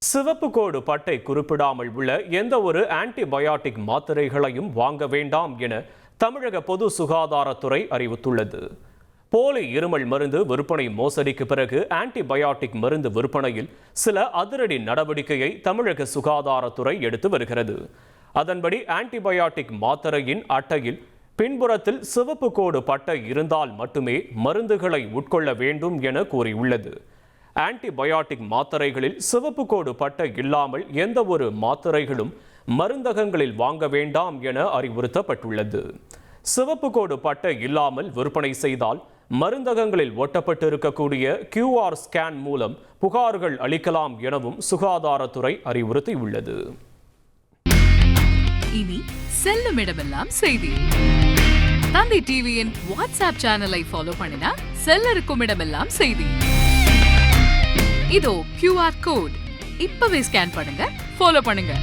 சிவப்பு கோடு பட்டை குறிப்பிடாமல் உள்ள எந்த ஒரு ஆன்டிபயாட்டிக் மாத்திரைகளையும் வாங்க வேண்டாம் என தமிழக பொது சுகாதாரத்துறை அறிவித்துள்ளது. போலி இருமல் மருந்து விற்பனை மோசடிக்கு பிறகு ஆன்டிபயாட்டிக் மருந்து விற்பனையில் சில அதிரடி நடவடிக்கையை தமிழக சுகாதாரத்துறை எடுத்து வருகிறது. அதன்படி ஆன்டிபயாட்டிக் மாத்திரையின் அட்டையில் பின்புறத்தில் சிவப்பு கோடு பட்டை இருந்தால் மட்டுமே மருந்துகளை உட்கொள்ள வேண்டும் என கூறியுள்ளது. ஆன்டிபயாட்டிக் மாத்திரைகளில் சிவப்பு கோடு பட்டை இல்லாமல் எந்த ஒரு மாத்திரைகளும் மருந்தகங்களில் வாங்க வேண்டாம் என அறிவுறுத்தப்பட்டுள்ளது. சிவப்பு கோடு பட்டை இல்லாமல் விற்பனை செய்தால் மருந்தகங்களில் ஒட்டப்பட்டிருக்கக்கூடிய QR ஸ்கேன் மூலம் புகார்கள் அளிக்கலாம் எனவும் சுகாதாரத்துறை அறிவுறுத்தியுள்ளது. இனி செல்லும் இடமெல்லாம் செய்தி. தந்தி டிவியின் வாட்ஸ்அப் சேனலை ஃபாலோ பண்ணினா செல்ல இருக்கும் இடமெல்லாம் செய்தி. இதோ QR கோட் இப்பவே ஸ்கேன் பண்ணுங்க, ஃபாலோ பண்ணுங்க.